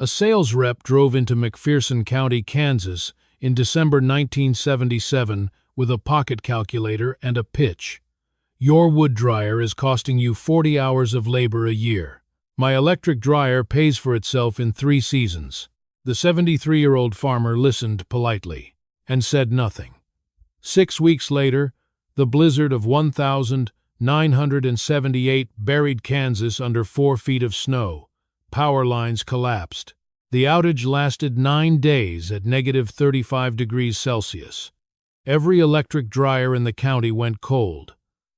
A sales rep drove into McPherson County, Kansas, in December 1977 with a pocket calculator and a pitch. "Your wood dryer is costing you 40 hours of labor a year. My electric dryer pays for itself in 3 seasons." The 73-year-old farmer listened politely and said nothing. 6 weeks later, the blizzard of 1,978 buried Kansas under 4 feet of snow. Power lines collapsed. The outage lasted 9 days at -35 degrees Celsius. Every electric dryer in the county went cold.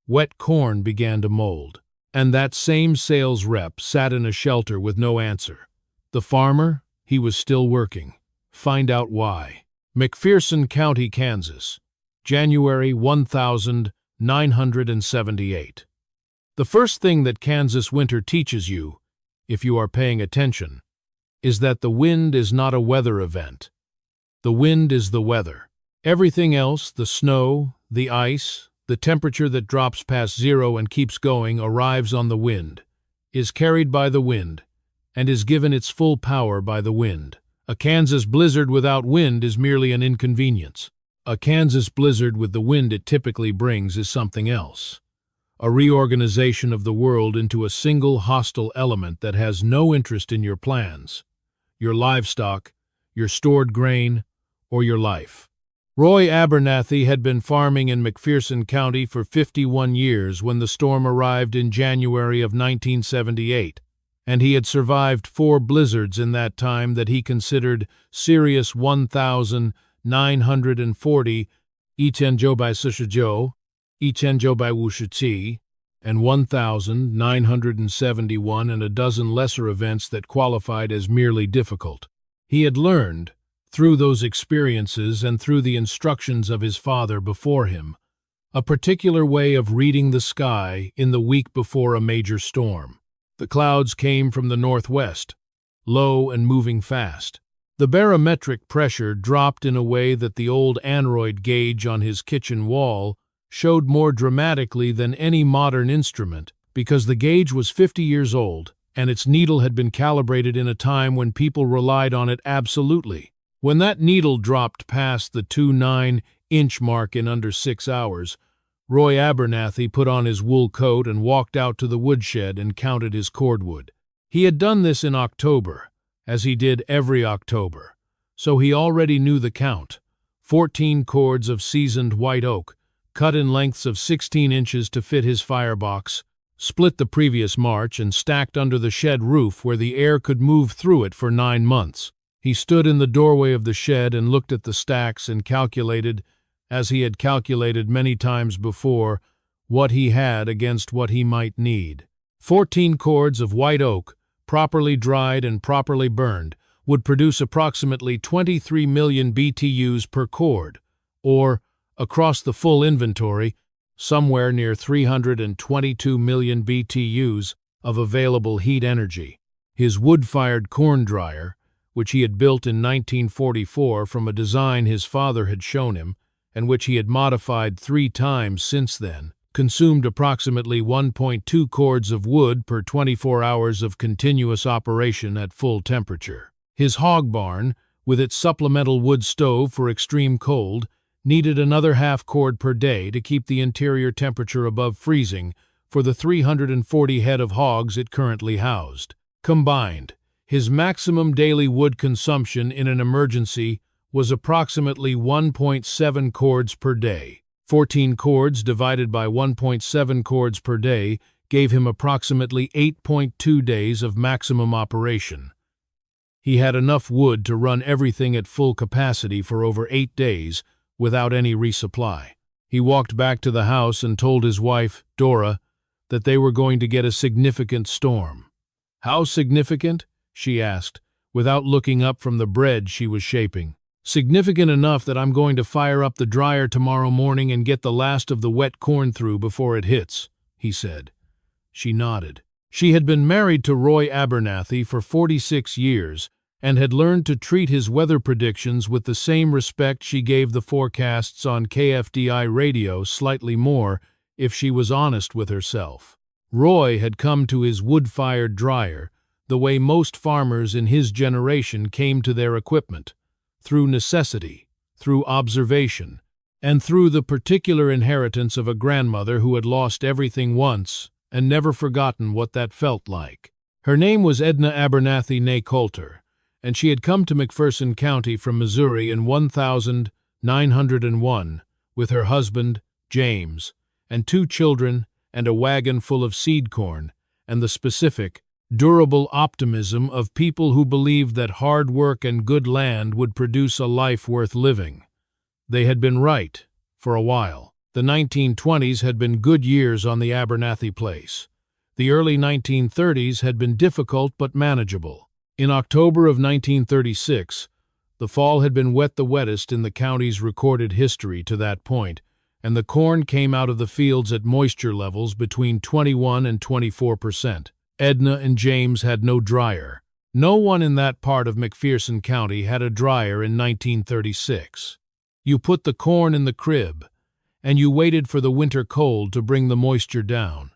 Wet corn began to mold. And that same sales rep sat in a shelter with no answer. The farmer? He was still working. Find out why. McPherson County, Kansas, January 1978. The first thing that Kansas winter teaches you, if you are paying attention, is that the wind is not a weather event. The wind is the weather. Everything else, the snow, the ice, the temperature that drops past zero and keeps going, arrives on the wind, is carried by the wind, and is given its full power by the wind. A Kansas blizzard without wind is merely an inconvenience. A Kansas blizzard with the wind it typically brings is something else. A reorganization of the world into a single hostile element that has no interest in your plans, your livestock, your stored grain, or your life. Roy Abernathy had been farming in McPherson County for 51 years when the storm arrived in January of 1978, and he had survived 4 blizzards in that time that he considered serious. 1,940 Ichenjobai Wushichi, and 1,971 and a dozen lesser events that qualified as merely difficult. He had learned, through those experiences and through the instructions of his father before him, a particular way of reading the sky in the week before a major storm. The clouds came from the northwest, low and moving fast. The barometric pressure dropped in a way that the old aneroid gauge on his kitchen wall showed more dramatically than any modern instrument, because the gauge was 50 years old, and its needle had been calibrated in a time when people relied on it absolutely. When that needle dropped past the 2.9-inch mark in under 6 hours, Roy Abernathy put on his wool coat and walked out to the woodshed and counted his cordwood. He had done this in October, as he did every October, so he already knew the count. 14 cords of seasoned white oak, cut in lengths of 16 inches to fit his firebox, split the previous March and stacked under the shed roof where the air could move through it for 9 months. He stood in the doorway of the shed and looked at the stacks and calculated, as he had calculated many times before, what he had against what he might need. 14 cords of white oak, properly dried and properly burned, would produce approximately 23 million BTUs per cord, or, across the full inventory, somewhere near 322 million BTUs of available heat energy. His wood-fired corn dryer, which he had built in 1944 from a design his father had shown him, and which he had modified 3 times since then, consumed approximately 1.2 cords of wood per 24 hours of continuous operation at full temperature. His hog barn, with its supplemental wood stove for extreme cold, needed another half cord per day to keep the interior temperature above freezing for the 340 head of hogs it currently housed. Combined, his maximum daily wood consumption in an emergency was approximately 1.7 cords per day. 14 cords divided by 1.7 cords per day gave him approximately 8.2 days of maximum operation. He had enough wood to run everything at full capacity for over 8 days without any resupply. He walked back to the house and told his wife, Dora, that they were going to get a significant storm. "How significant?" she asked, without looking up from the bread she was shaping. "Significant enough that I'm going to fire up the dryer tomorrow morning and get the last of the wet corn through before it hits," he said. She nodded. She had been married to Roy Abernathy for 46 years and had learned to treat his weather predictions with the same respect she gave the forecasts on KFDI radio, slightly more, if she was honest with herself. Roy had come to his wood-fired dryer, the way most farmers in his generation came to their equipment, through necessity, through observation, and through the particular inheritance of a grandmother who had lost everything once and never forgotten what that felt like. Her name was Edna Abernathy née Coulter, and she had come to McPherson County from Missouri in 1901 with her husband, James, and 2 children and a wagon full of seed corn, and the specific, durable optimism of people who believed that hard work and good land would produce a life worth living. They had been right, for a while. The 1920s had been good years on the Abernathy place. The early 1930s had been difficult but manageable. In October of 1936, the fall had been the wettest in the county's recorded history to that point, and the corn came out of the fields at moisture levels between 21 and 24%. Edna and James had no dryer. No one in that part of McPherson County had a dryer in 1936. You put the corn in the crib, and you waited for the winter cold to bring the moisture down.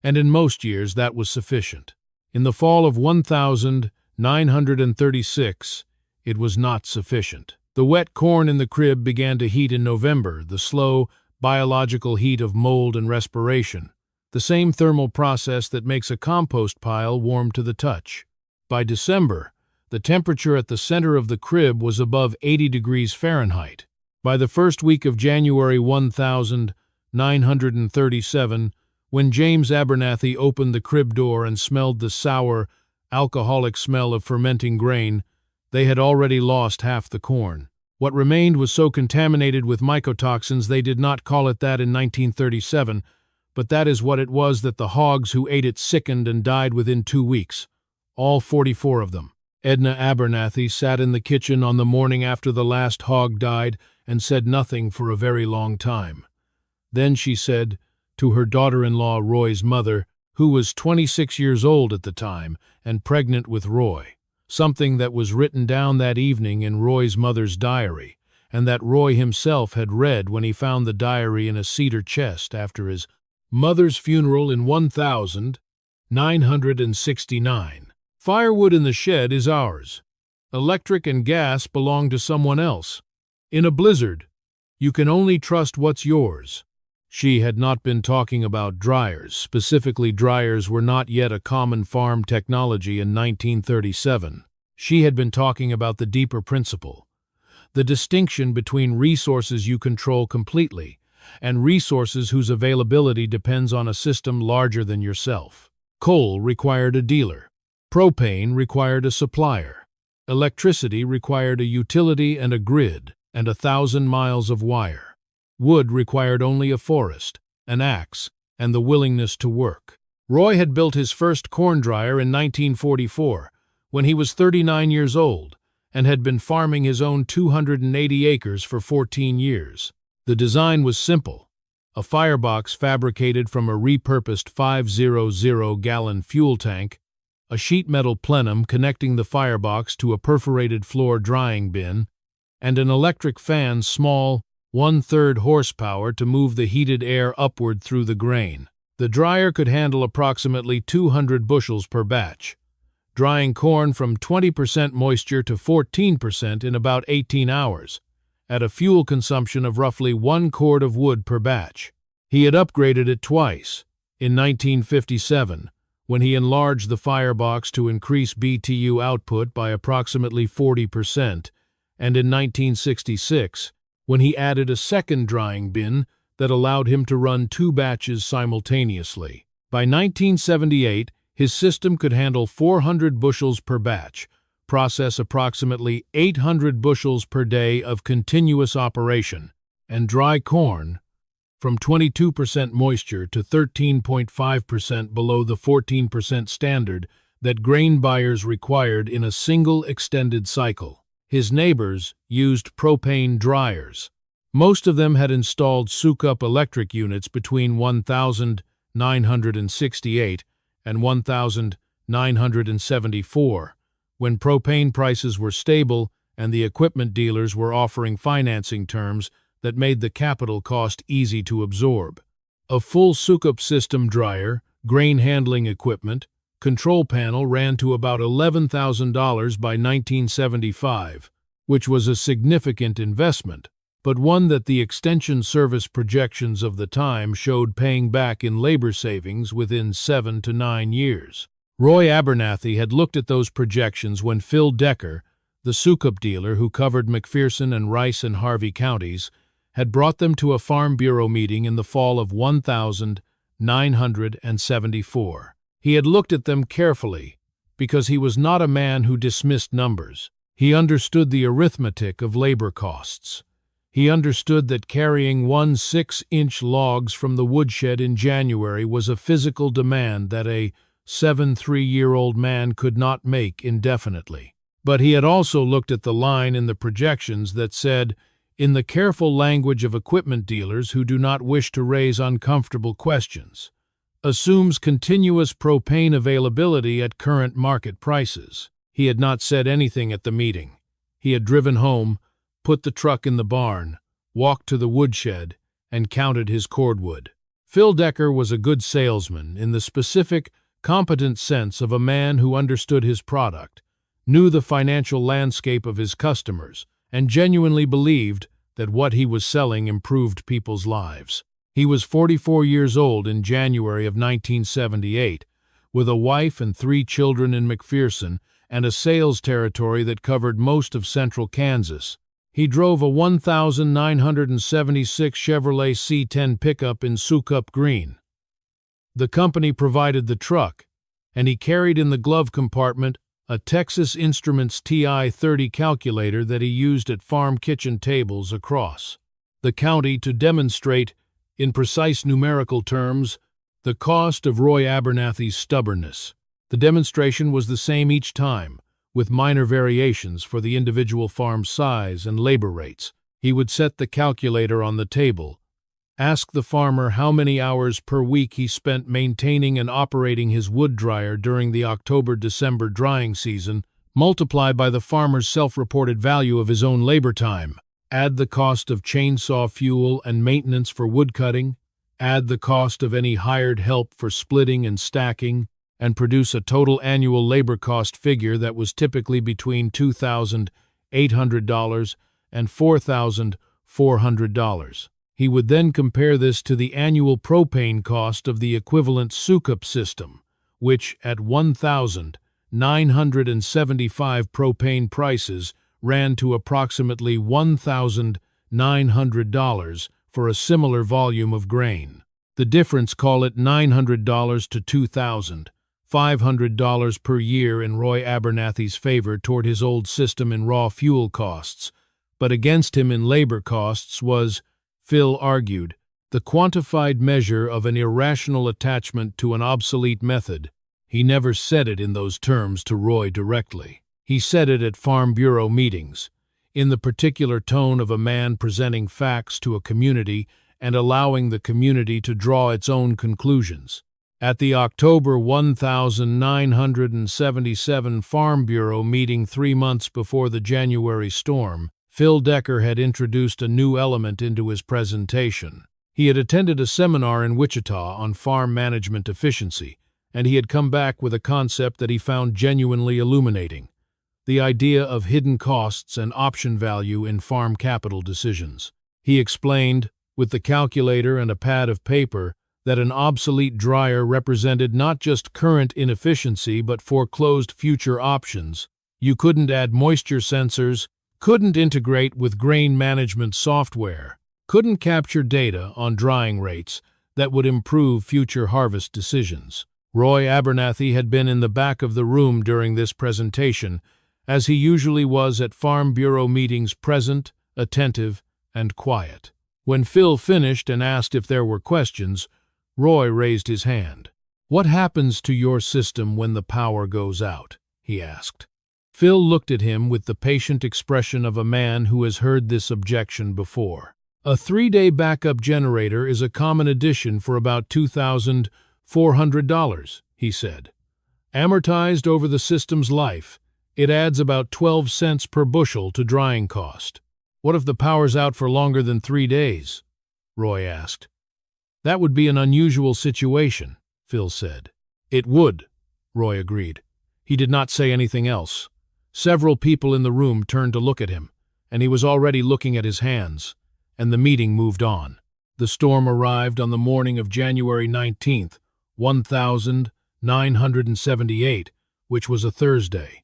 And in most years that was sufficient. In the fall of 1936, it was not sufficient. The wet corn in the crib began to heat in November, the slow, biological heat of mold and respiration, the same thermal process that makes a compost pile warm to the touch. By December, the temperature at the center of the crib was above 80 degrees Fahrenheit. By the first week of January 1937, when James Abernathy opened the crib door and smelled the sour, alcoholic smell of fermenting grain, they had already lost half the corn. What remained was so contaminated with mycotoxins they did not call it that in 1937, but that is what it was that the hogs who ate it sickened and died within 2 weeks, all 44 of them. Edna Abernathy sat in the kitchen on the morning after the last hog died and said nothing for a very long time. Then she said, to her daughter-in-law Roy's mother, who was 26 years old at the time and pregnant with Roy, something that was written down that evening in Roy's mother's diary, and that Roy himself had read when he found the diary in a cedar chest after his mother's funeral in 1969. Firewood in the shed is ours. Electric and gas belong to someone else. In a blizzard, you can only trust what's yours. She had not been talking about dryers. Specifically, dryers were not yet a common farm technology in 1937. She had been talking about the deeper principle, the distinction between resources you control completely and resources whose availability depends on a system larger than yourself. Coal required a dealer. Propane required a supplier. Electricity required a utility and a grid, and 1,000 miles of wire. Wood required only a forest, an axe, and the willingness to work. Roy had built his first corn dryer in 1944, when he was 39 years old, and had been farming his own 280 acres for 14 years. The design was simple: a firebox fabricated from a repurposed 500-gallon fuel tank, a sheet metal plenum connecting the firebox to a perforated floor drying bin, and an electric fan small, 1/3 horsepower to move the heated air upward through the grain. The dryer could handle approximately 200 bushels per batch, drying corn from 20% moisture to 14% in about 18 hours, at a fuel consumption of roughly 1 cord of wood per batch. He had upgraded it twice, in 1957, when he enlarged the firebox to increase BTU output by approximately 40%, and in 1966, when he added a second drying bin that allowed him to run 2 batches simultaneously. By 1978, his system could handle 400 bushels per batch, process approximately 800 bushels per day of continuous operation, and dry corn from 22% moisture to 13.5% below the 14% standard that grain buyers required in a single extended cycle. His neighbors used propane dryers. Most of them had installed soak-up electric units between 1968 and 1974, when propane prices were stable and the equipment dealers were offering financing terms that made the capital cost easy to absorb. A full soak-up system dryer, grain handling equipment, control panel ran to about $11,000 by 1975, which was a significant investment, but one that the extension service projections of the time showed paying back in labor savings within 7 to 9 years. Roy Abernathy had looked at those projections when Phil Decker, the Sukup dealer who covered McPherson and Rice and Harvey counties, had brought them to a Farm Bureau meeting in the fall of 1974. He had looked at them carefully because he was not a man who dismissed numbers. He understood the arithmetic of labor costs. He understood that carrying 1 6-inch logs from the woodshed in January was a physical demand that a 73-year-old man could not make indefinitely. But he had also looked at the line in the projections that said, in the careful language of equipment dealers who do not wish to raise uncomfortable questions, assumes continuous propane availability at current market prices. He had not said anything at the meeting. He had driven home, put the truck in the barn, walked to the woodshed, and counted his cordwood. Phil Decker was a good salesman in the specific, competent sense of a man who understood his product, knew the financial landscape of his customers, and genuinely believed that what he was selling improved people's lives. He was 44 years old in January of 1978, with a wife and 3 children in McPherson and a sales territory that covered most of central Kansas. He drove a 1976 Chevrolet C10 pickup in Sukup Green. The company provided the truck, and he carried in the glove compartment a Texas Instruments TI-30 calculator that he used at farm kitchen tables across the county to demonstrate, in precise numerical terms, the cost of Roy Abernathy's stubbornness. The demonstration was the same each time, with minor variations for the individual farm size and labor rates. He would set the calculator on the table, ask the farmer how many hours per week he spent maintaining and operating his wood dryer during the October-December drying season, multiply by the farmer's self-reported value of his own labor time, add the cost of chainsaw fuel and maintenance for wood cutting, add the cost of any hired help for splitting and stacking, and produce a total annual labor cost figure that was typically between $2,800 and $4,400. He would then compare this to the annual propane cost of the equivalent Sukup system, which, at 1,975 propane prices, ran to approximately $1,900 for a similar volume of grain. The difference, call it $900 to $2,500 per year in Roy Abernathy's favor toward his old system in raw fuel costs, but against him in labor costs was, Phil argued, the quantified measure of an irrational attachment to an obsolete method. He never said it in those terms to Roy directly. He said it at Farm Bureau meetings, in the particular tone of a man presenting facts to a community and allowing the community to draw its own conclusions. At the October 1977 Farm Bureau meeting 3 months before the January storm, Phil Decker had introduced a new element into his presentation. He had attended a seminar in Wichita on farm management efficiency, and he had come back with a concept that he found genuinely illuminating: the idea of hidden costs and option value in farm capital decisions. He explained, with the calculator and a pad of paper, that an obsolete dryer represented not just current inefficiency but foreclosed future options. You couldn't add moisture sensors, couldn't integrate with grain management software, couldn't capture data on drying rates that would improve future harvest decisions. Roy Abernathy had been in the back of the room during this presentation, as he usually was at Farm Bureau meetings, present, attentive, and quiet. When Phil finished and asked if there were questions, Roy raised his hand. "What happens to your system when the power goes out?" he asked. Phil looked at him with the patient expression of a man who has heard this objection before. "A 3-day backup generator is a common addition for about $2,400, he said. "Amortized over the system's life, it adds about 12 cents per bushel to drying cost." "What if the power's out for longer than 3 days?" Roy asked. "That would be an unusual situation," Phil said. "It would, Roy agreed. He did not say anything else. Several people in the room turned to look at him, and he was already looking at his hands, and the meeting moved on. The storm arrived on the morning of January 19th, 1978, which was a Thursday.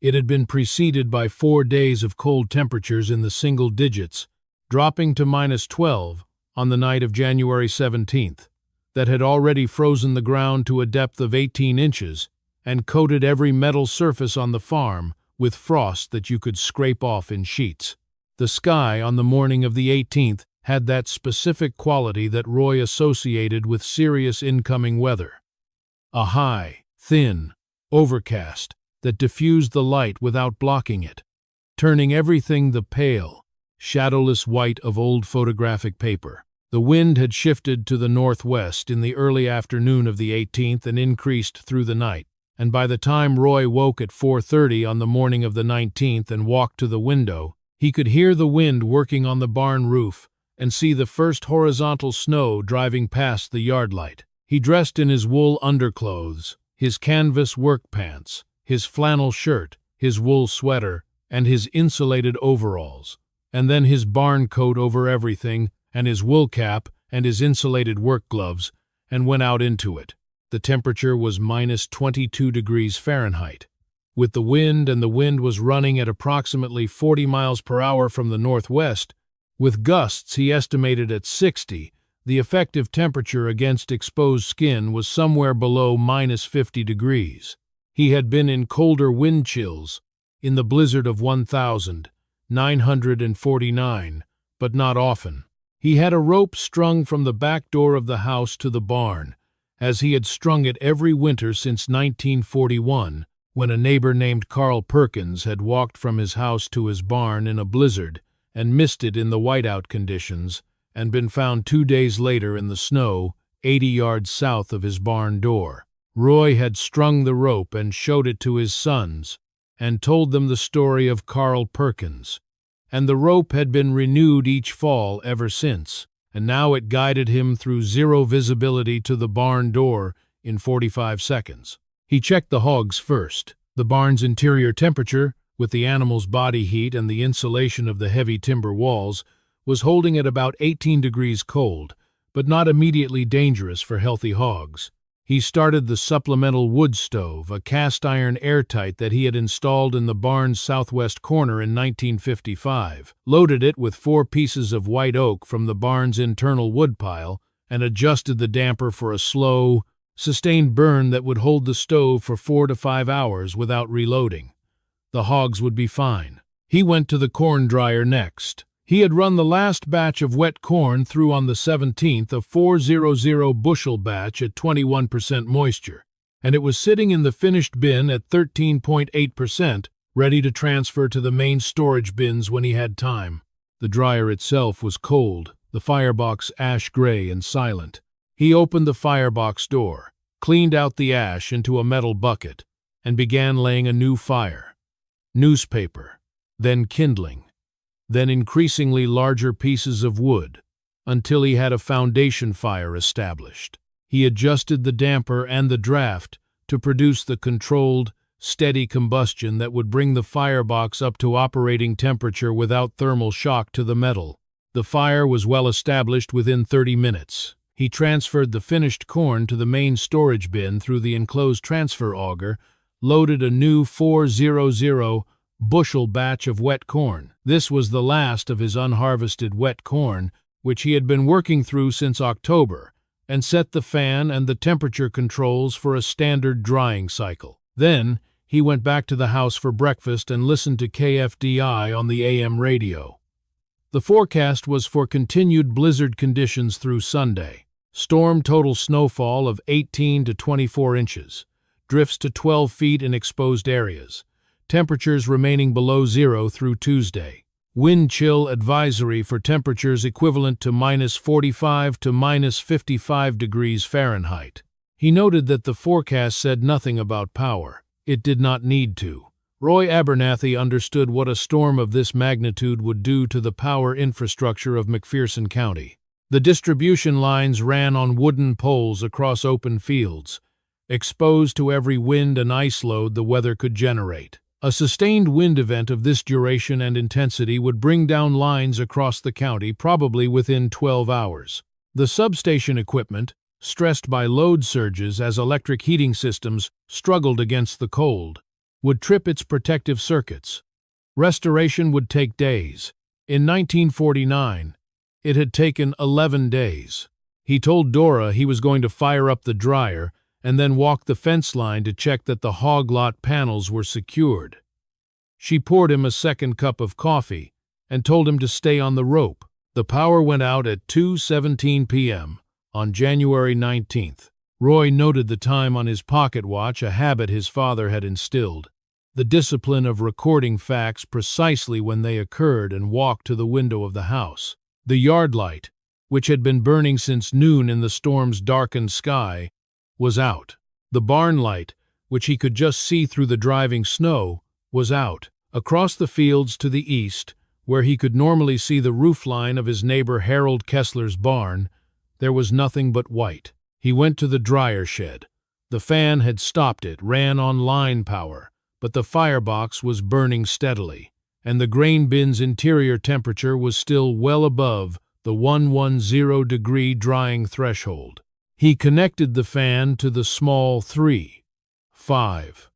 It had been preceded by 4 days of cold temperatures in the single digits, dropping to -12 on the night of January 17th, that had already frozen the ground to a depth of 18 inches and coated every metal surface on the farm with frost that you could scrape off in sheets. The sky on the morning of the 18th had that specific quality that Roy associated with serious incoming weather. A high, thin, overcast that diffused the light without blocking it, turning everything the pale, shadowless white of old photographic paper. The wind had shifted to the northwest in the early afternoon of the 18th and increased through the night, and by the time Roy woke at 4:30 on the morning of the 19th and walked to the window, he could hear the wind working on the barn roof and see the first horizontal snow driving past the yard light. He dressed in his wool underclothes, his canvas work pants, his flannel shirt, his wool sweater, and his insulated overalls, and then his barn coat over everything, and his wool cap and his insulated work gloves, and went out into it. The temperature was -22 degrees Fahrenheit. With the wind, and the wind was running at approximately 40 miles per hour from the northwest, with gusts he estimated at 60, the effective temperature against exposed skin was somewhere below -50 degrees. He had been in colder wind chills, in the blizzard of 1949, but not often. He had a rope strung from the back door of the house to the barn, as he had strung it every winter since 1941, when a neighbor named Carl Perkins had walked from his house to his barn in a blizzard and missed it in the whiteout conditions, and been found 2 days later in the snow 80 yards south of his barn door. Roy had strung the rope and showed it to his sons, and told them the story of Carl Perkins, and the rope had been renewed each fall ever since, and now it guided him through zero visibility to the barn door in 45 seconds. He checked the hogs first. The barn's interior temperature, with the animal's body heat and the insulation of the heavy timber walls, was holding at about 18 degrees cold, but not immediately dangerous for healthy hogs. He started the supplemental wood stove, a cast-iron airtight that he had installed in the barn's southwest corner in 1955, loaded it with 4 pieces of white oak from the barn's internal woodpile, and adjusted the damper for a slow, sustained burn that would hold the stove for 4 to 5 hours without reloading. The hogs would be fine. He went to the corn dryer next. He had run the last batch of wet corn through on the 17th, a 400 bushel batch at 21% moisture, and it was sitting in the finished bin at 13.8%, ready to transfer to the main storage bins when he had time. The dryer itself was cold, the firebox ash gray and silent. He opened the firebox door, cleaned out the ash into a metal bucket, and began laying a new fire. Newspaper, then kindling, then increasingly larger pieces of wood, until he had a foundation fire established. He adjusted the damper and the draft to produce the controlled, steady combustion that would bring the firebox up to operating temperature without thermal shock to the metal. The fire was well established within 30 minutes. He transferred the finished corn to the main storage bin through the enclosed transfer auger, loaded a new 400 bushel batch of wet corn. This was the last of his unharvested wet corn, which he had been working through since October, and set the fan and the temperature controls for a standard drying cycle. Then, he went back to the house for breakfast and listened to KFDI on the AM radio. The forecast was for continued blizzard conditions through Sunday. Storm total snowfall of 18 to 24 inches. Drifts to 12 feet in exposed areas. Temperatures remaining below zero through Tuesday. Wind chill advisory for temperatures equivalent to -45 to -55 degrees Fahrenheit. He noted that the forecast said nothing about power. It did not need to. Roy Abernathy understood what a storm of this magnitude would do to the power infrastructure of McPherson County. The distribution lines ran on wooden poles across open fields, exposed to every wind and ice load the weather could generate. A sustained wind event of this duration and intensity would bring down lines across the county probably within 12 hours. The substation equipment, stressed by load surges as electric heating systems struggled against the cold, would trip its protective circuits. Restoration would take days. In 1949, it had taken 11 days. He told Dora he was going to fire up the dryer and then walk the fence line to check that the hog lot panels were secured. She poured him a second cup of coffee and told him to stay on the rope. The power went out at 2:17 p.m. on January 19th. Roy noted the time on his pocket watch, a habit his father had instilled. The discipline of recording facts precisely when they occurred, and walked to the window of the house. The yard light, which had been burning since noon in the storm's darkened sky, was out. The barn light, which he could just see through the driving snow, was out. Across the fields to the east, where he could normally see the roofline of his neighbor Harold Kessler's barn, there was nothing but white. He went to the dryer shed. The fan had stopped, it ran on line power, but the firebox was burning steadily, and the grain bin's interior temperature was still well above the 110-degree drying threshold. He connected the fan to the small 3.5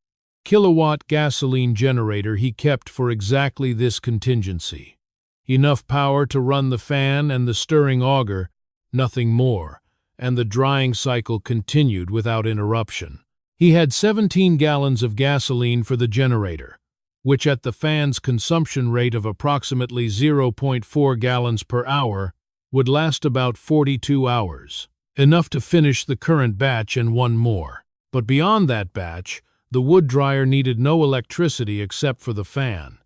kilowatt gasoline generator he kept for exactly this contingency. Enough power to run the fan and the stirring auger, nothing more, and the drying cycle continued without interruption. He had 17 gallons of gasoline for the generator, which at the fan's consumption rate of approximately 0.4 gallons per hour would last about 42 hours, enough to finish the current batch and one more. But beyond that batch, the wood dryer needed no electricity except for the fan.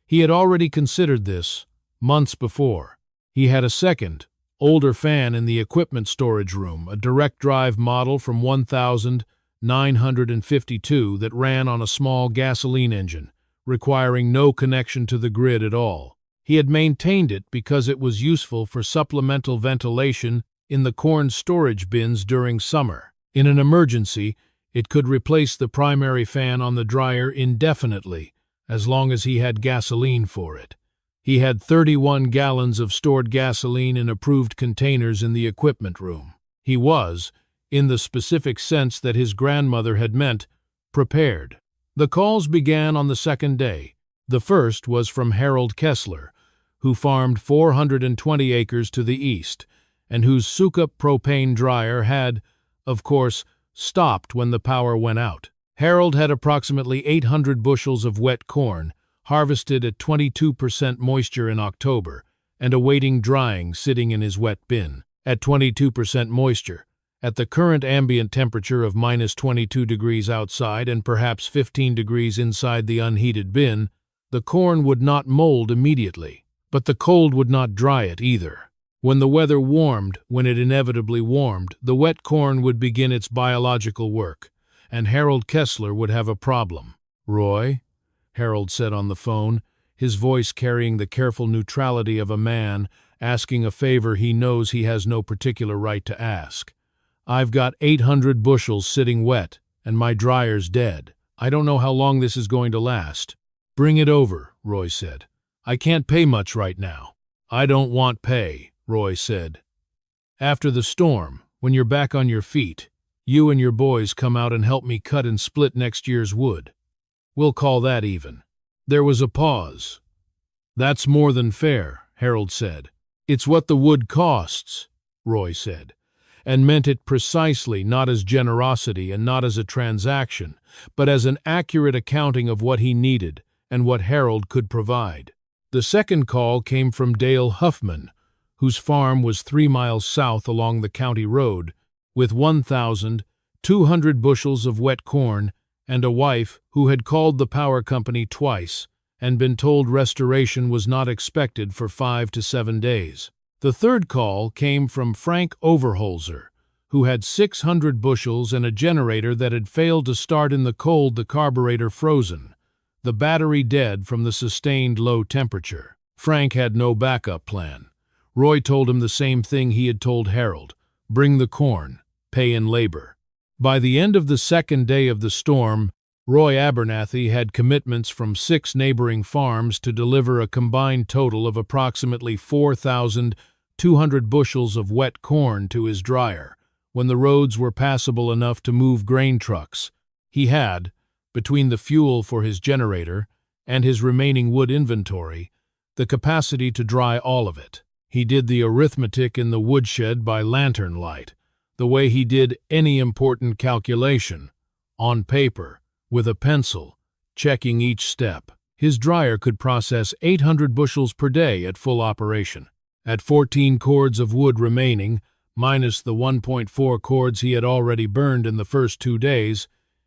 He had already considered this months before. He had a second, older fan in the equipment storage room, a direct drive model from 1952 that ran on a small gasoline engine, requiring no connection to the grid at all. He had maintained it because it was useful for supplemental ventilation in the corn storage bins during summer. In an emergency, it could replace the primary fan on the dryer indefinitely, as long as he had gasoline for it. He had 31 gallons of stored gasoline in approved containers in the equipment room. He was, in the specific sense that his grandmother had meant, prepared. The calls began on the second day. The first was from Harold Kessler, who farmed 420 acres to the east, and whose Sukup propane dryer had, of course, stopped when the power went out. Harold had approximately 800 bushels of wet corn, harvested at 22% moisture in October, and awaiting drying sitting in his wet bin. At 22% moisture, at the current ambient temperature of -22 degrees outside and perhaps 15 degrees inside the unheated bin, the corn would not mold immediately. But the cold would not dry it either. When the weather warmed, when it inevitably warmed, the wet corn would begin its biological work, and Harold Kessler would have a problem. "Roy," Harold said on the phone, his voice carrying the careful neutrality of a man asking a favor he knows he has no particular right to ask. "I've got 800 bushels sitting wet, and my dryer's dead. I don't know how long this is going to last." "Bring it over," Roy said. "I can't pay much right now." "I don't want pay," Roy said. "After the storm, when you're back on your feet, you and your boys come out and help me cut and split next year's wood. We'll call that even." There was a pause. "That's more than fair," Harold said. "It's what the wood costs," Roy said, and meant it precisely, not as generosity and not as a transaction, but as an accurate accounting of what he needed and what Harold could provide. The second call came from Dale Huffman, whose farm was 3 miles south along the county road, with 1,200 bushels of wet corn, and a wife who had called the power company twice and been told restoration was not expected for 5 to 7 days. The third call came from Frank Overholzer, who had 600 bushels and a generator that had failed to start in the cold, the carburetor frozen, the battery dead from the sustained low temperature. Frank had no backup plan. Roy told him the same thing he had told Harold: bring the corn, pay in labor. By the end of the second day of the storm, Roy Abernathy had commitments from 6 neighboring farms to deliver a combined total of approximately 4,200 bushels of wet corn to his dryer. When the roads were passable enough to move grain trucks, he had, between the fuel for his generator and his remaining wood inventory, the capacity to dry all of it. He did the arithmetic in the woodshed by lantern light, the way he did any important calculation, on paper, with a pencil, checking each step. His dryer could process 800 bushels per day at full operation. At 14 cords of wood remaining, minus the 1.4 cords he had already burned in the first 2 days,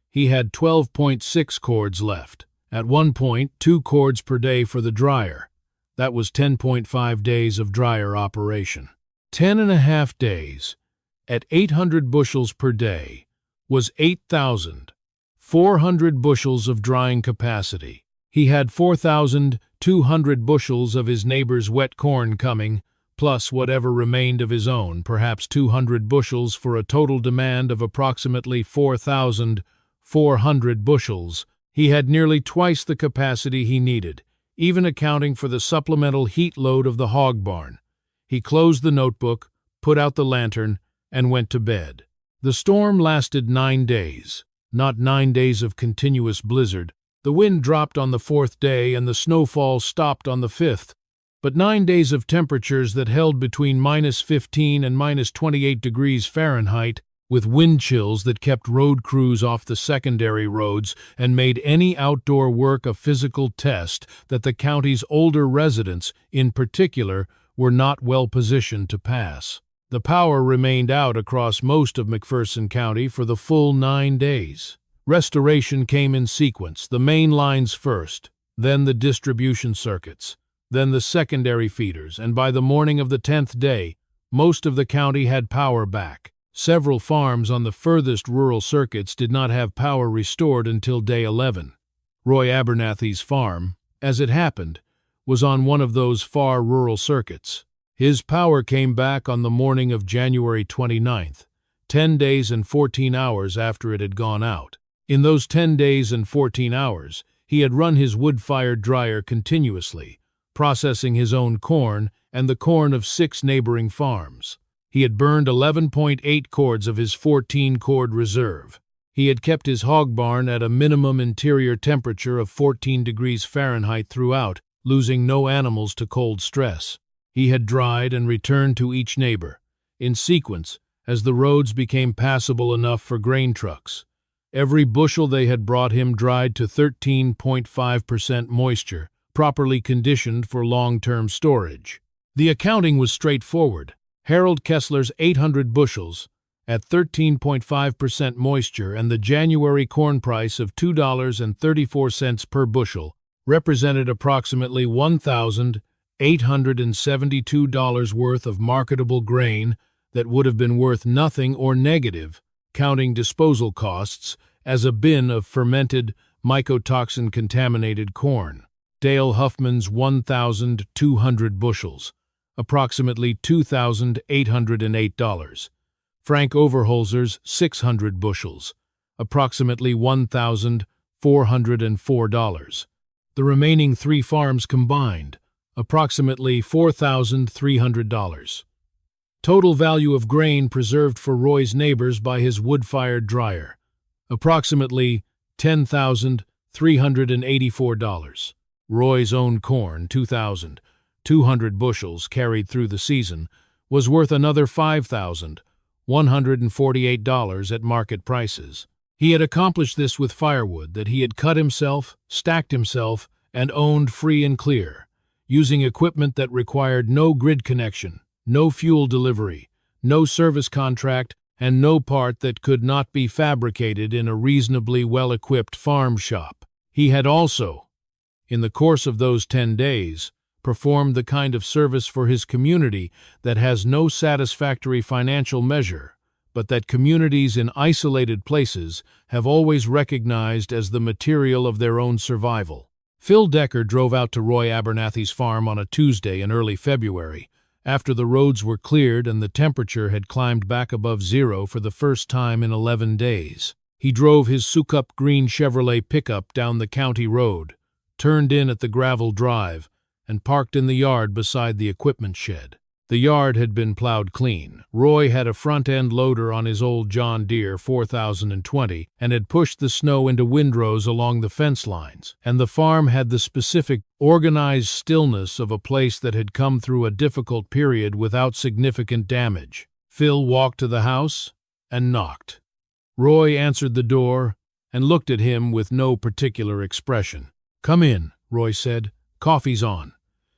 he had 12.6 cords left. At 1.2 cords per day for the dryer. That was 10.5 days of dryer operation. 10.5 days, at 800 bushels per day, was 8,400 bushels of drying capacity. He had 4,200 bushels of his neighbor's wet corn coming, plus whatever remained of his own, perhaps 200 bushels for a total demand of approximately 4,400 bushels. He had nearly twice the capacity he needed, even accounting for the supplemental heat load of the hog barn. He closed the notebook, put out the lantern, and went to bed. The storm lasted 9 days, not 9 days of continuous blizzard. The wind dropped on the 4th day and the snowfall stopped on the 5th, but 9 days of temperatures that held between -15 and -28 degrees Fahrenheit, with wind chills that kept road crews off the secondary roads and made any outdoor work a physical test that the county's older residents, in particular, were not well positioned to pass. The power remained out across most of McPherson County for the full 9 days. Restoration came in sequence, the main lines first, then the distribution circuits, then the secondary feeders, and by the morning of the 10th day, most of the county had power back. Several farms on the furthest rural circuits did not have power restored until day 11. Roy Abernathy's farm, as it happened, was on one of those far rural circuits. His power came back on the morning of January 29th, 10 days and 14 hours after it had gone out. In those 10 days and 14 hours, he had run his wood-fired dryer continuously, processing his own corn and the corn of 6 neighboring farms. He had burned 11.8 cords of his 14-cord reserve. He had kept his hog barn at a minimum interior temperature of 14 degrees Fahrenheit throughout, losing no animals to cold stress. He had dried and returned to each neighbor, in sequence, as the roads became passable enough for grain trucks. Every bushel they had brought him dried to 13.5% moisture, properly conditioned for long-term storage. The accounting was straightforward. Harold Kessler's 800 bushels, at 13.5% moisture and the January corn price of $2.34 per bushel, represented approximately $1,872 worth of marketable grain that would have been worth nothing or negative, counting disposal costs, as a bin of fermented, mycotoxin-contaminated corn. Dale Huffman's 1,200 bushels, approximately $2,808. Frank Overholzer's 600 bushels, approximately $1,404. The remaining 3 farms combined, approximately $4,300. Total value of grain preserved for Roy's neighbors by his wood-fired dryer, approximately $10,384. Roy's own corn, 2,200 bushels carried through the season, was worth another $5,148 at market prices. He had accomplished this with firewood that he had cut himself, stacked himself, and owned free and clear, using equipment that required no grid connection, no fuel delivery, no service contract, and no part that could not be fabricated in a reasonably well-equipped farm shop. He had also, in the course of those 10 days, performed the kind of service for his community that has no satisfactory financial measure, but that communities in isolated places have always recognized as the material of their own survival. Phil Decker drove out to Roy Abernathy's farm on a Tuesday in early February, After the roads were cleared and the temperature had climbed back above zero for the first time in 11 days, he drove his souped-up green Chevrolet pickup down the county road, turned in at the gravel drive, and parked in the yard beside the equipment shed. The yard had been plowed clean. Roy had a front-end loader on his old John Deere 4020 and had pushed the snow into windrows along the fence lines, and the farm had the specific, organized stillness of a place that had come through a difficult period without significant damage. Phil walked to the house and knocked. Roy answered the door and looked at him with no particular expression. "Come in," Roy said. "Coffee's on."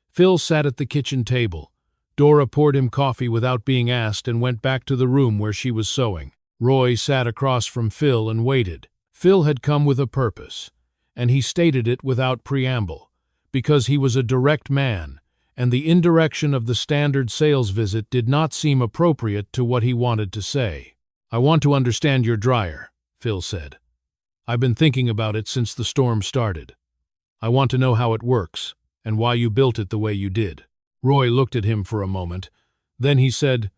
Phil sat at the kitchen table. Dora poured him coffee without being asked and went back to the room where she was sewing. Roy sat across from Phil and waited. Phil had come with a purpose, and he stated it without preamble, because he was a direct man, and the indirection of the standard sales visit did not seem appropriate to what he wanted to say. "I want to understand your dryer," Phil said. "I've been thinking about it since the storm started. I want to know how it works, and why you built it the way you did." Roy looked at him for a moment. Then he said,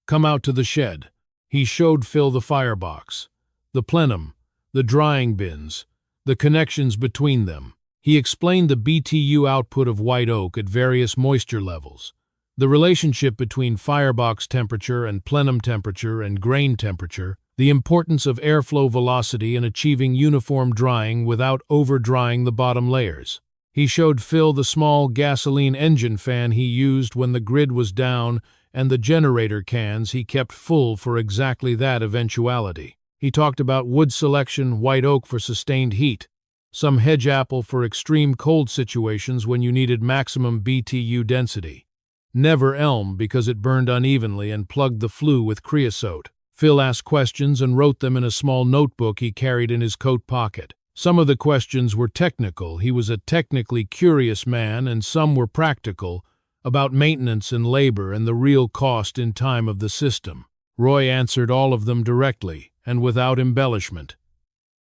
"Come out to the shed." He showed Phil the firebox, the plenum, the drying bins, the connections between them. He explained the BTU output of white oak at various moisture levels, the relationship between firebox temperature and plenum temperature and grain temperature, the importance of airflow velocity in achieving uniform drying without over-drying the bottom layers. He showed Phil the small gasoline engine fan he used when the grid was down and the generator cans he kept full for exactly that eventuality. He talked about wood selection, white oak for sustained heat, some hedge apple for extreme cold situations when you needed maximum BTU density, never elm because it burned unevenly and plugged the flue with creosote. Phil asked questions and wrote them in a small notebook he carried in his coat pocket. Some of the questions were technical. He was a technically curious man, and some were practical, about maintenance and labor and the real cost in time of the system. Roy answered all of them directly and without embellishment.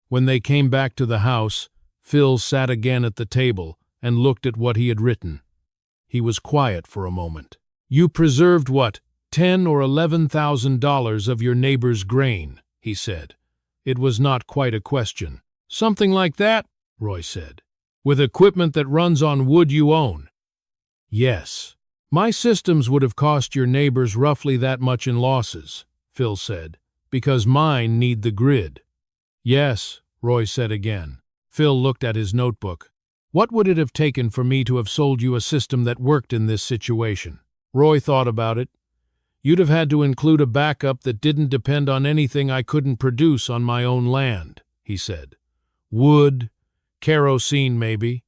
When they came back to the house, Phil sat again at the table and looked at what he had written. He was quiet for a moment. "You preserved what, $10,000 or $11,000 of your neighbor's grain," he said. It was not quite a question. "Something like that," Roy said. "With equipment that runs on wood you own." "Yes. My systems would have cost your neighbors roughly that much in losses," Phil said, "because mine need the grid." "Yes," Roy said again. Phil looked at his notebook. "What would it have taken for me to have sold you a system that worked in this situation?" Roy thought about it. "You'd have had to include a backup that didn't depend on anything I couldn't produce on my own land," he said. "Wood, kerosene maybe,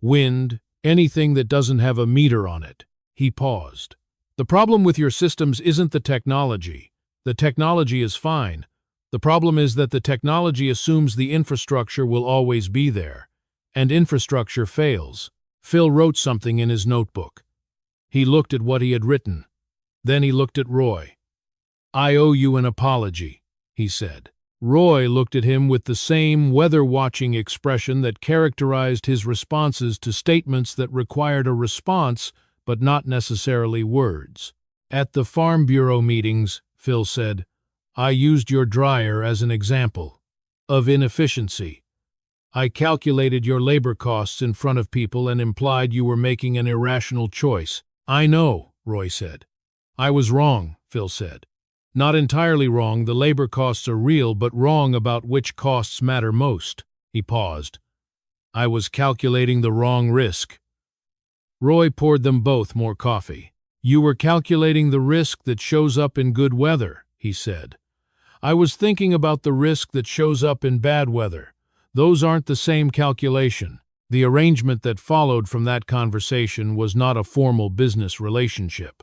wind, anything that doesn't have a meter on it." He paused. "The problem with your systems isn't the technology. The technology is fine. The problem is that the technology assumes the infrastructure will always be there, and infrastructure fails." Phil wrote something in his notebook. He looked at what he had written. Then he looked at Roy. "I owe you an apology," he said. Roy looked at him with the same weather-watching expression that characterized his responses to statements that required a response but not necessarily words. "At the Farm Bureau meetings," Phil said, "I used your dryer as an example of inefficiency. I calculated your labor costs in front of people and implied you were making an irrational choice." "I know," Roy said. "I was wrong," Phil said. "Not entirely wrong, the labor costs are real, but wrong about which costs matter most." He paused. "I was calculating the wrong risk." Roy poured them both more coffee. "You were calculating the risk that shows up in good weather," he said. "I was thinking about the risk that shows up in bad weather. Those aren't the same calculation." The arrangement that followed from that conversation was not a formal business relationship.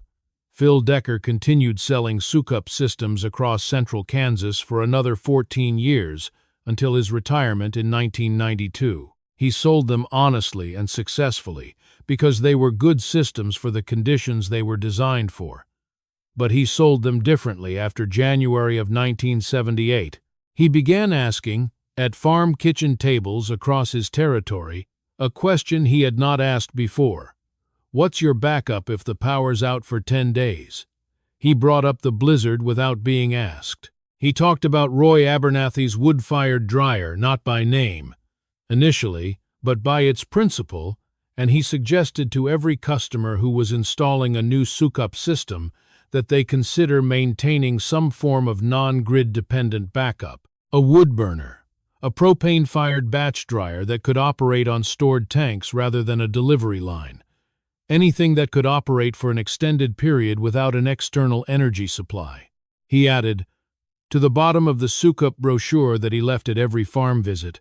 Phil Decker continued selling Sukup systems across central Kansas for another 14 years until his retirement in 1992. He sold them honestly and successfully because they were good systems for the conditions they were designed for. But he sold them differently after January of 1978. He began asking, at farm kitchen tables across his territory, a question he had not asked before. What's your backup if the power's out for 10 days? He brought up the blizzard without being asked. He talked about Roy Abernathy's wood-fired dryer, not by name, initially, but by its principle, and he suggested to every customer who was installing a new sukup system that they consider maintaining some form of non-grid-dependent backup. A wood burner, a propane-fired batch dryer that could operate on stored tanks rather than a delivery line. Anything that could operate for an extended period without an external energy supply. He added, to the bottom of the sukup brochure that he left at every farm visit,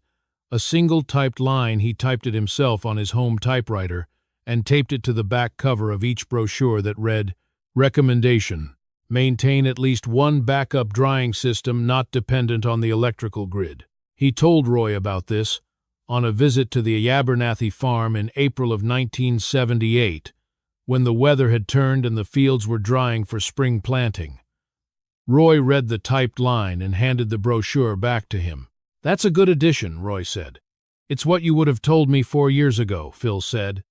a single typed line he typed it himself on his home typewriter and taped it to the back cover of each brochure that read, Recommendation: maintain at least one backup drying system not dependent on the electrical grid. He told Roy about this on a visit to the Abernathy farm in April of 1978, when the weather had turned and the fields were drying for spring planting. Roy read the typed line and handed the brochure back to him. That's a good addition, Roy said. It's what you would have told me 4 years ago, Phil said,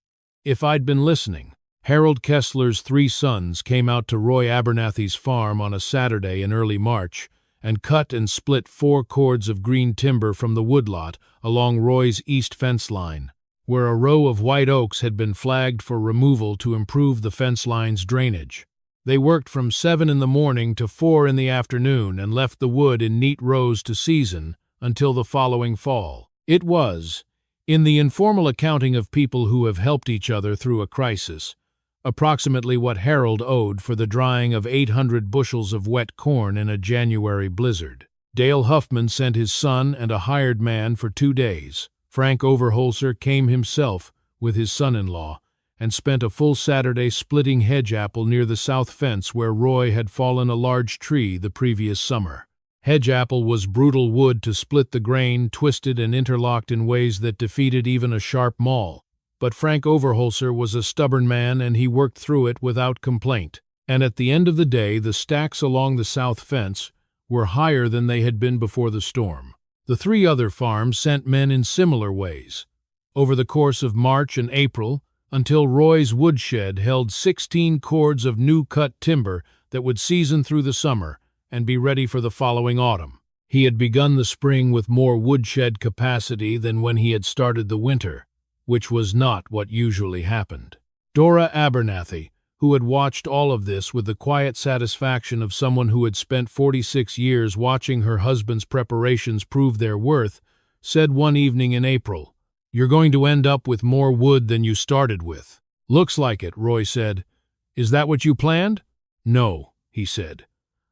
if I'd been listening. Harold Kessler's 3 sons came out to Roy Abernathy's farm on a Saturday in early March and cut and split 4 cords of green timber from the woodlot along Roy's east fence line, where a row of white oaks had been flagged for removal to improve the fence line's drainage. They worked from 7 in the morning to 4 in the afternoon and left the wood in neat rows to season until the following fall. It was, in the informal accounting of people who have helped each other through a crisis, approximately what Harold owed for the drying of 800 bushels of wet corn in a January blizzard. Dale Huffman sent his son and a hired man for 2 days. Frank Overholser came himself with his son-in-law and spent a full Saturday splitting hedge apple near the south fence where Roy had fallen a large tree the previous summer. Hedge apple was brutal wood to split the grain, twisted and interlocked in ways that defeated even a sharp maul. But Frank Overholser was a stubborn man and he worked through it without complaint. And at the end of the day, the stacks along the south fence were higher than they had been before the storm. The 3 other farms sent men in similar ways. Over the course of March and April, until Roy's woodshed held 16 cords of new cut timber that would season through the summer and be ready for the following autumn. He had begun the spring with more woodshed capacity than when he had started the winter, which was not what usually happened. Dora Abernathy, who had watched all of this with the quiet satisfaction of someone who had spent 46 years watching her husband's preparations prove their worth, said one evening in April, "You're going to end up with more wood than you started with." "Looks like it," Roy said. "Is that what you planned?" "No," he said.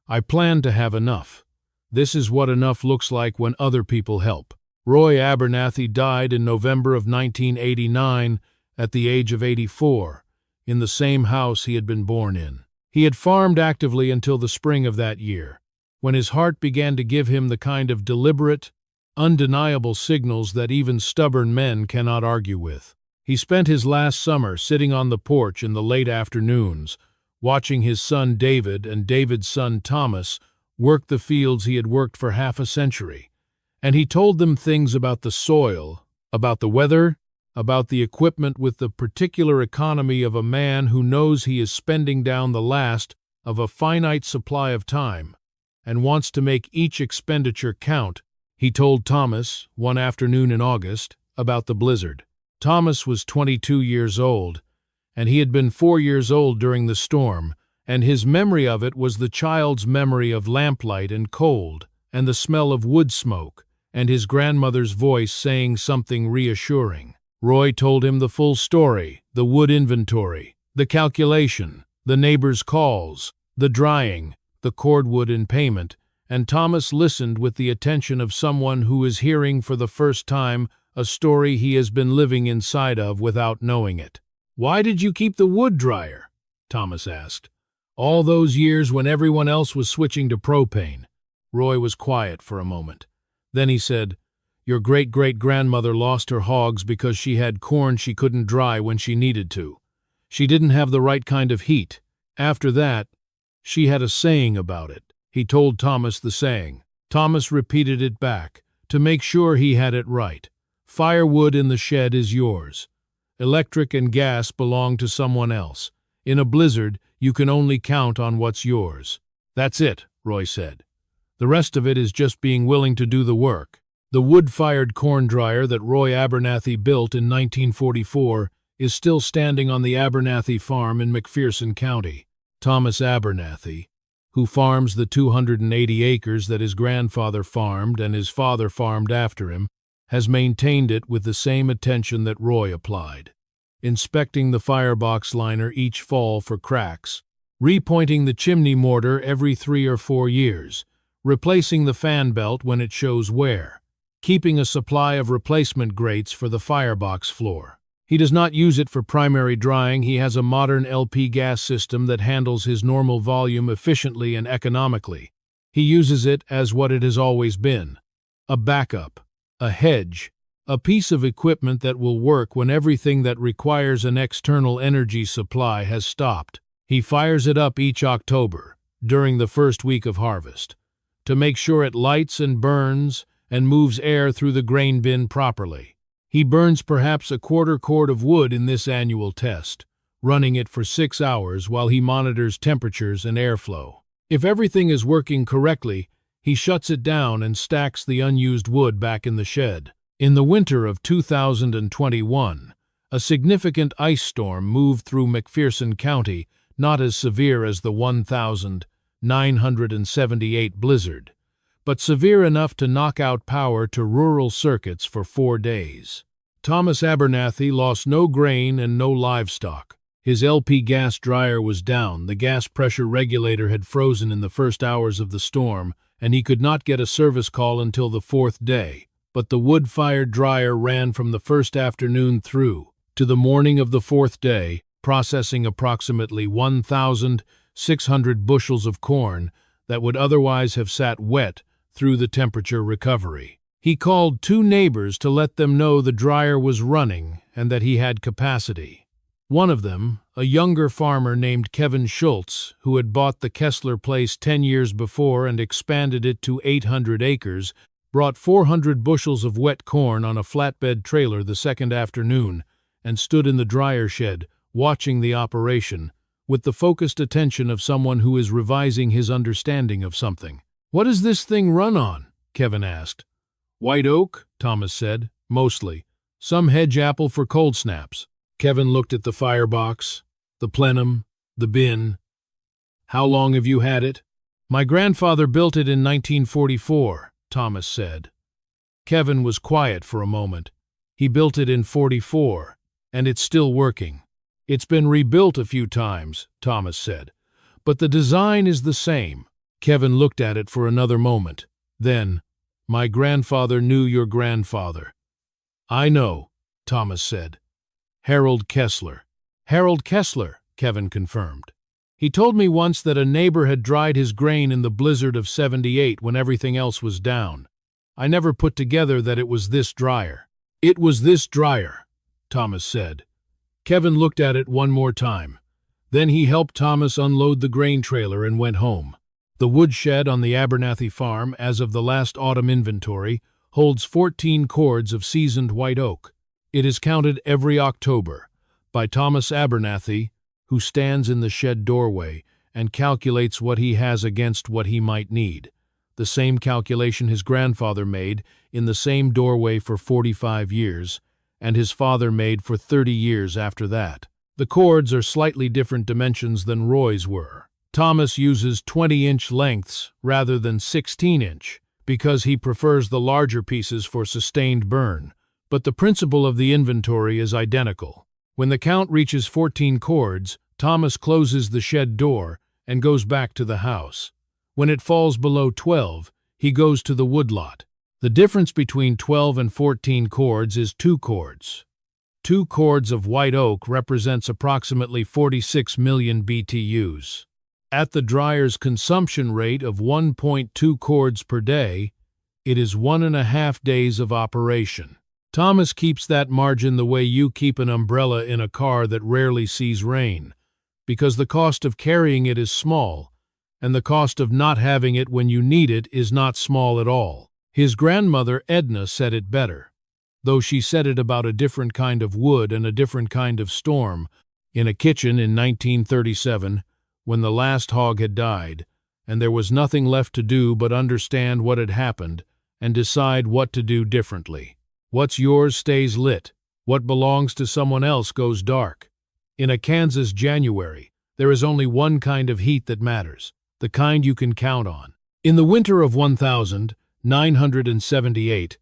"I planned to have enough. This is what enough looks like when other people help." Roy Abernathy died in November of 1989 at the age of 84, in the same house he had been born in. He had farmed actively until the spring of that year, when his heart began to give him the kind of deliberate, undeniable signals that even stubborn men cannot argue with. He spent his last summer sitting on the porch in the late afternoons, watching his son David and David's son Thomas work the fields he had worked for half a century. And he told them things about the soil, about the weather, about the equipment with the particular economy of a man who knows he is spending down the last of a finite supply of time and wants to make each expenditure count. He told Thomas, one afternoon in August, about the blizzard. Thomas was 22 years old, and he had been 4 years old during the storm, and his memory of it was the child's memory of lamplight and cold, and the smell of wood smoke, and his grandmother's voice saying something reassuring. Roy told him the full story, the wood inventory, the calculation, the neighbors' calls, the drying, the cordwood in payment, and Thomas listened with the attention of someone who is hearing for the first time a story he has been living inside of without knowing it. "Why did you keep the wood dryer?" Thomas asked. "All those years when everyone else was switching to propane." Roy was quiet for a moment. Then he said, "Your great-great-grandmother lost her hogs because she had corn she couldn't dry when she needed to. She didn't have the right kind of heat. After that, she had a saying about it." He told Thomas the saying. Thomas repeated it back, to make sure he had it right. "Firewood in the shed is yours. Electric and gas belong to someone else. In a blizzard, you can only count on what's yours. That's it, Roy said. The rest of it is just being willing to do the work. The wood-fired corn dryer that Roy Abernathy built in 1944 is still standing on the Abernathy farm in McPherson County. Thomas Abernathy, who farms the 280 acres that his grandfather farmed and his father farmed after him, has maintained it with the same attention that Roy applied, inspecting the firebox liner each fall for cracks, repointing the chimney mortar every 3 or 4 years, replacing the fan belt when it shows wear, keeping a supply of replacement grates for the firebox floor. He does not use it for primary drying. He has a modern LP gas system that handles his normal volume efficiently and economically. He uses it as what it has always been: a backup, a hedge, a piece of equipment that will work when everything that requires an external energy supply has stopped. He fires it up each October, during the first week of harvest, to make sure it lights and burns and moves air through the grain bin properly. He burns perhaps a quarter cord of wood in this annual test, running it for 6 hours while he monitors temperatures and airflow. If everything is working correctly, he shuts it down and stacks the unused wood back in the shed. In the winter of 2021, a significant ice storm moved through McPherson County, not as severe as the 1,978 blizzard, but severe enough to knock out power to rural circuits for 4 days. Thomas Abernathy lost no grain and no livestock. His LP gas dryer was down, the gas pressure regulator had frozen in the first hours of the storm, and he could not get a service call until the 4th day. But the wood-fired dryer ran from the first afternoon through to the morning of the 4th day, processing approximately 1,600 bushels of corn that would otherwise have sat wet through the temperature recovery. He called 2 neighbors to let them know the dryer was running and that he had capacity. One of them, a younger farmer named Kevin Schultz, who had bought the Kessler place 10 years before and expanded it to 800 acres, brought 400 bushels of wet corn on a flatbed trailer the second afternoon and stood in the dryer shed, watching the operation, with the focused attention of someone who is revising his understanding of something. "What does this thing run on?" Kevin asked. "White oak," Thomas said, "mostly. Some hedge apple for cold snaps." Kevin looked at the firebox, the plenum, the bin. "How long have you had it?" "My grandfather built it in 1944, Thomas said. Kevin was quiet for a moment. "He built it in 44, and it's still working." "It's been rebuilt a few times," Thomas said, "but the design is the same." Kevin looked at it for another moment. Then, "My grandfather knew your grandfather." "I know," Thomas said. "Harold Kessler." "Harold Kessler," Kevin confirmed. "He told me once that a neighbor had dried his grain in the blizzard of '78 when everything else was down. I never put together that it was this dryer." "It was this dryer," Thomas said. Kevin looked at it one more time. Then he helped Thomas unload the grain trailer and went home. The woodshed on the Abernathy farm, as of the last autumn inventory, holds 14 cords of seasoned white oak. It is counted every October by Thomas Abernathy, who stands in the shed doorway and calculates what he has against what he might need. The same calculation his grandfather made in the same doorway for 45 years, and his father made for 30 years after that. The cords are slightly different dimensions than Roy's were. Thomas uses 20-inch lengths rather than 16-inch because he prefers the larger pieces for sustained burn, but the principle of the inventory is identical. When the count reaches 14 cords, Thomas closes the shed door and goes back to the house. When it falls below 12, he goes to the woodlot. The difference between 12 and 14 cords is 2 cords. 2 cords of white oak represents approximately 46 million BTUs. At the dryer's consumption rate of 1.2 cords per day, it is 1.5 days of operation. Thomas keeps that margin the way you keep an umbrella in a car that rarely sees rain, because the cost of carrying it is small, and the cost of not having it when you need it is not small at all. His grandmother Edna said it better. though she said it about a different kind of wood and a different kind of storm. In a kitchen in 1937, when the last hog had died, and there was nothing left to do but understand what had happened and decide what to do differently. What's yours stays lit. What belongs to someone else goes dark. In a Kansas January, there is only one kind of heat that matters, the kind you can count on. In the winter of 1978,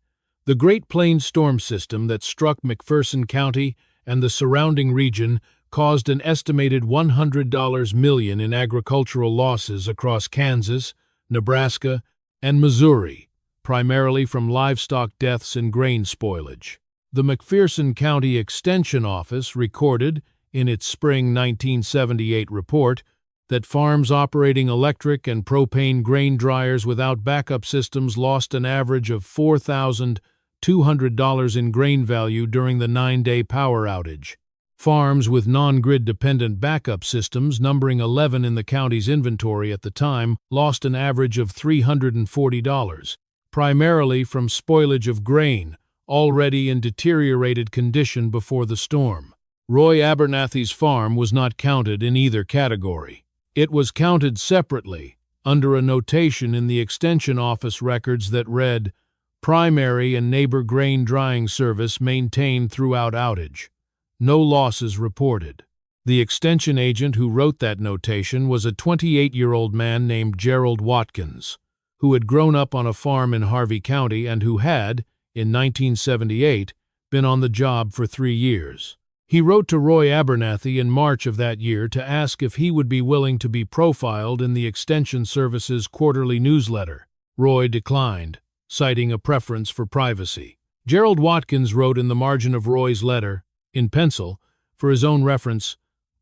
the Great Plains storm system that struck McPherson County and the surrounding region caused an estimated $100 million in agricultural losses across Kansas, Nebraska, and Missouri, primarily from livestock deaths and grain spoilage. The McPherson County Extension Office recorded, in its spring 1978 report, that farms operating electric and propane grain dryers without backup systems lost an average of $4,200 in grain value during the 9-day power outage. Farms with non-grid dependent backup systems, numbering 11 in the county's inventory at the time, lost an average of $340, primarily from spoilage of grain, already in deteriorated condition before the storm. Roy Abernathy's farm was not counted in either category. It was counted separately, under a notation in the Extension Office records that read, "Primary and neighbor grain drying service maintained throughout outage. No losses reported." The extension agent who wrote that notation was a 28-year-old man named Gerald Watkins, who had grown up on a farm in Harvey County and who had, in 1978, been on the job for 3 years. He wrote to Roy Abernathy in March of that year to ask if he would be willing to be profiled in the Extension Service's quarterly newsletter. Roy declined, citing a preference for privacy. Gerald Watkins wrote in the margin of Roy's letter, in pencil, for his own reference,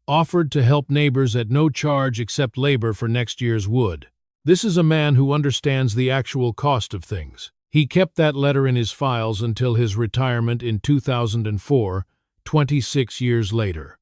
"Offered to help neighbors at no charge except labor for next year's wood." This is a man who understands the actual cost of things. He kept that letter in his files until his retirement in 2004, 26 years later.